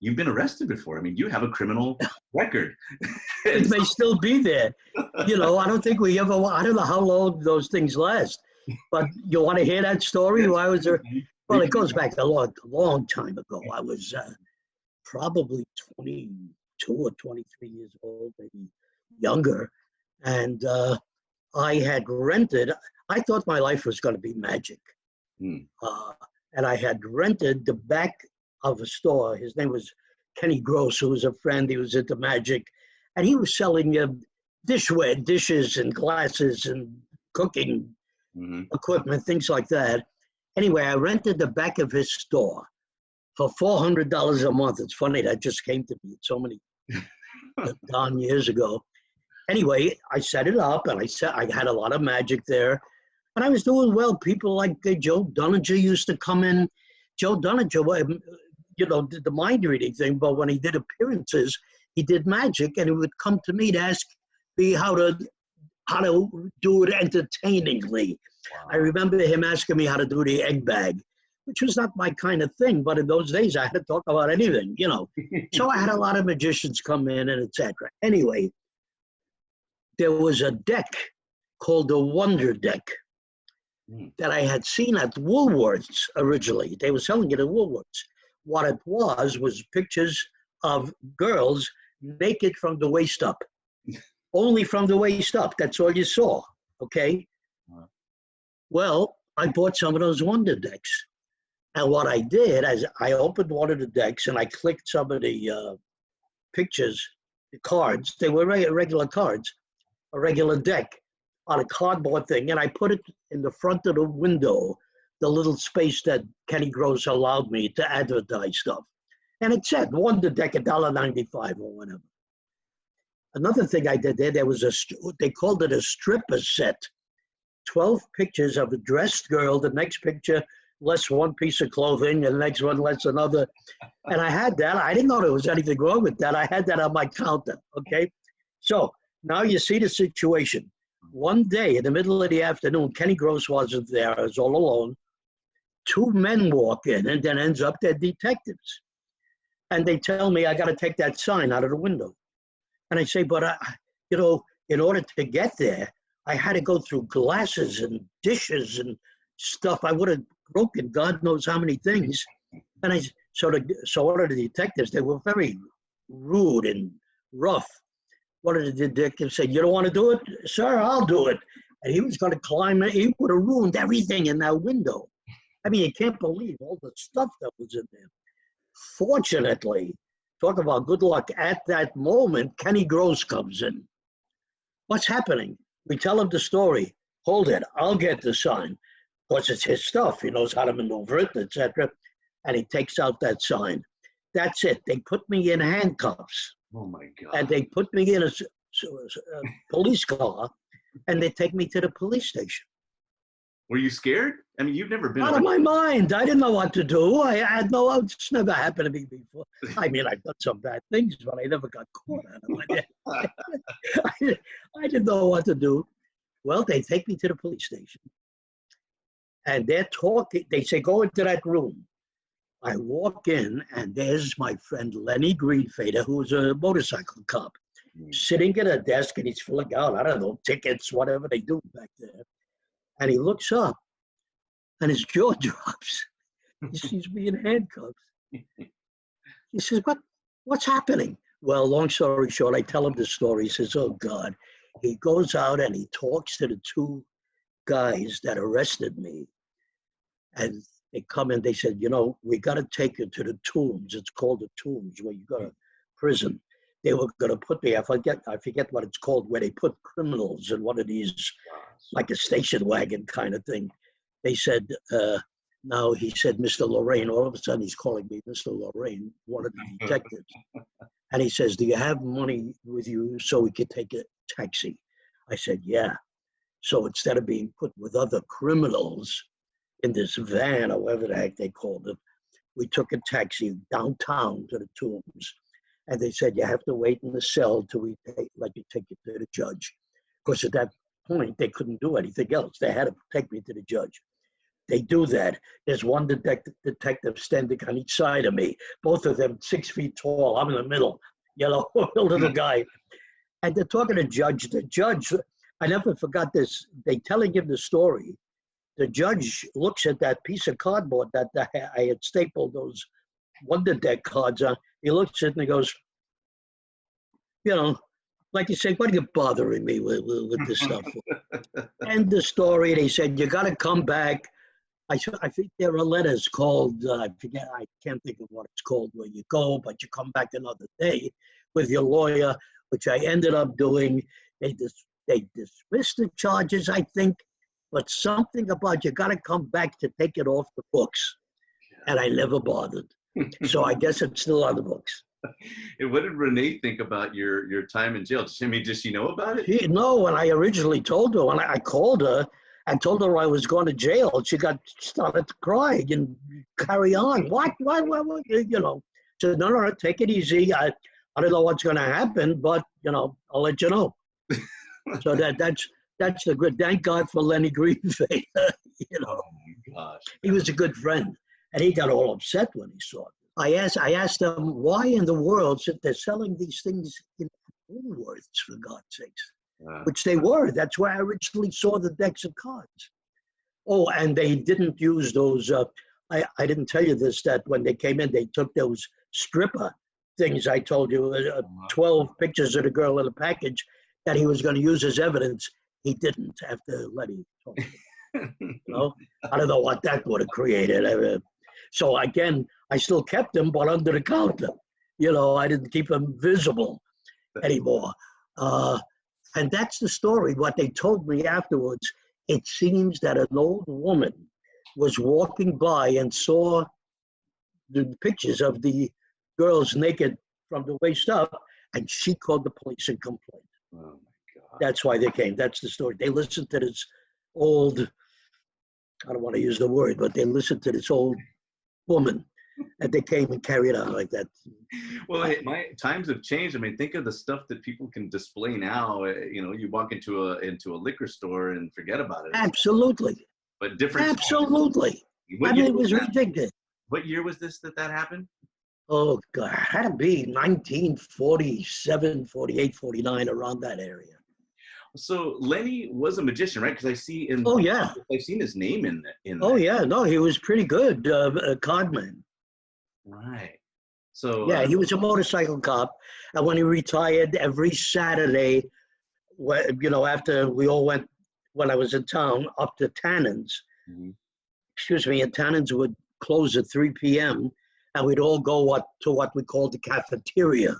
you've been arrested before. I mean, you have a criminal record. It may still be there. I don't think I don't know how long those things last. But you want to hear that story? Yes. Why was there? Well, it goes back a long time ago. I was probably 22 or 23 years old, maybe younger. And I had rented, I thought my life was going to be magic. And I had rented the back of a store. His name was Kenny Gross, who was a friend. He was into magic. And he was selling dishware, dishes and glasses and cooking equipment, things like that. Anyway, I rented the back of his store for $400 a month. It's funny, that just came to me so many darn years ago. Anyway, I set it up, and I had a lot of magic there. And I was doing well. People like Joe Dunninger used to come in. Joe Dunninger, did the mind reading thing, but when he did appearances, he did magic, and he would come to me to ask me how to do it entertainingly. Wow. I remember him asking me how to do the egg bag, which was not my kind of thing, but in those days I had to talk about anything, So I had a lot of magicians come in and etc. Anyway, there was a deck called the Wonder Deck that I had seen at Woolworths originally. They were selling it at Woolworths. What it was pictures of girls naked from the waist up. Only from the waist up. That's all you saw. Okay? Well, I bought some of those Wonder Decks. And what I did is I opened one of the decks and I clicked some of the pictures, the cards. They were regular cards, a regular deck on a cardboard thing. And I put it in the front of the window, the little space that Kenny Gross allowed me to advertise stuff. And it said Wonder Deck, $1.95 or whatever. Another thing I did there was they called it a stripper set. 12 pictures of a dressed girl, the next picture less one piece of clothing, and the next one less another. And I had that. I didn't know there was anything wrong with that. I had that on my counter, okay? So now you see the situation. One day in the middle of the afternoon, Kenny Gross wasn't there. I was all alone. Two men walk in, and then ends up they're detectives. And they tell me I got to take that sign out of the window. And I say, but, in order to get there, I had to go through glasses and dishes and stuff. I would have broken God knows how many things. And so one of the detectives, they were very rude and rough. One of the detectives said, you don't want to do it? Sir, I'll do it. And he was going to climb it. He would have ruined everything in that window. I mean, you can't believe all the stuff that was in there. Fortunately, talk about good luck, at that moment, Kenny Gross comes in. What's happening? We tell him the story. Hold it, I'll get the sign. Of course, it's his stuff. He knows how to maneuver it, etc. And he takes out that sign. That's it. They put me in handcuffs. Oh, my God. And they put me in a police car, and they take me to the police station. Were you scared? I mean, you've never been out of my mind. I didn't know what to do. It's never happened to me before. I mean, I've done some bad things, but I never got caught out of it. I didn't know what to do. Well, they take me to the police station, and they're talking. They say, go into that room. I walk in, and there's my friend Lenny Greenfader, who was a motorcycle cop, sitting at a desk, and he's filling out, I don't know, tickets, whatever they do back there. And he looks up, and his jaw drops. He sees me in handcuffs. He says, what's happening? Well, long story short, I tell him the story. He says, oh, God. He goes out and he talks to the two guys that arrested me. And they come in, they said, we got to take you to the Tombs. It's called the Tombs, where you go to prison. They were going to put me, I forget what it's called, where they put criminals in one of these, like a station wagon kind of thing. They said, now he said, Mr. Lorayne, all of a sudden he's calling me Mr. Lorayne, one of the detectives. And he says, do you have money with you so we could take a taxi? I said, yeah. So instead of being put with other criminals in this van, or whatever the heck they called it, we took a taxi downtown to the Tombs. And they said, you have to wait in the cell till we let you take it to the judge. Because at that point, they couldn't do anything else. They had to take me to the judge. they do that. There's one detective standing on each side of me, both of them 6 feet tall. I'm in the middle, a little guy. And they're talking to the judge. The judge, I never forgot this. They telling him the story. The judge looks at that piece of cardboard that I had stapled those Wonder Deck cards on. He looks at it and he goes, like you say, what are you bothering me with this stuff? End the story. They said, you got to come back. I think there are letters called, I can't think of what it's called, where you go, but you come back another day with your lawyer, which I ended up doing. They dismissed the charges, I think, but something about you got to come back to take it off the books. And I never bothered. So I guess it's still on the books. And what did Renee think about your time in jail? Does she know about it? No, when I originally told her, when I called her and told her I was going to jail, she started crying and carry on. What? So no, take it easy. I don't know what's going to happen, but I'll let you know. So that's the good. Thank God for Lenny Greenfader. Oh my gosh. He was a good friend, and he got all upset when he saw it. I asked them why in the world they're selling these things in Woolworths, for God's sakes, which they were. That's where I originally saw the decks of cards. Oh, and they didn't use those. I didn't tell you this, that when they came in, they took those stripper things I told you, 12 pictures of the girl in the package that he was going to use as evidence. He didn't after Lenny told me. I don't know what that would have created. So again, I still kept them, but under the counter. I didn't keep them visible anymore. And that's the story. What they told me afterwards, it seems that an old woman was walking by and saw the pictures of the girls naked from the waist up, and she called the police and complained. Oh my God. That's why they came. That's the story. They listened to this old, I don't want to use the word, but they listened to this old woman, and they came and carried on like that. Well, my times have changed. I mean, think of the stuff that people can display now. You walk into a liquor store and forget about it. Absolutely. But different. Absolutely. It was ridiculous. What year was this that happened? Oh, God. It had to be 1947, 48, 49, around that area. So Lenny was a magician, right? Because I see Oh, yeah. I've seen his name in Oh, yeah. No, he was pretty good, a cardman. Right. So yeah, he was a motorcycle cop, and when he retired, every Saturday, after we all went, when I was in town, up to Tannen's. Mm-hmm. And Tannen's would close at 3 p.m., and we'd all go to what we called the cafeteria,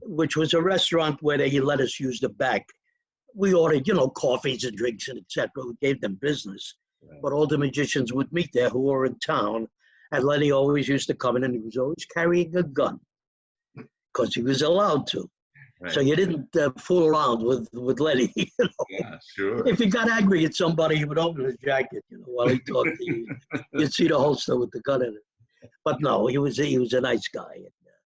which was a restaurant where they let us use the back. We ordered, coffees and drinks and etc. We gave them business. Right. But all the magicians would meet there who were in town. And Lenny always used to come in, and he was always carrying a gun because he was allowed to. Right. So you didn't fool around with Lenny. Yeah, sure. If he got angry at somebody, he would open his jacket, while he talked to you. You'd see the holster with the gun in it. But no, he was a nice guy.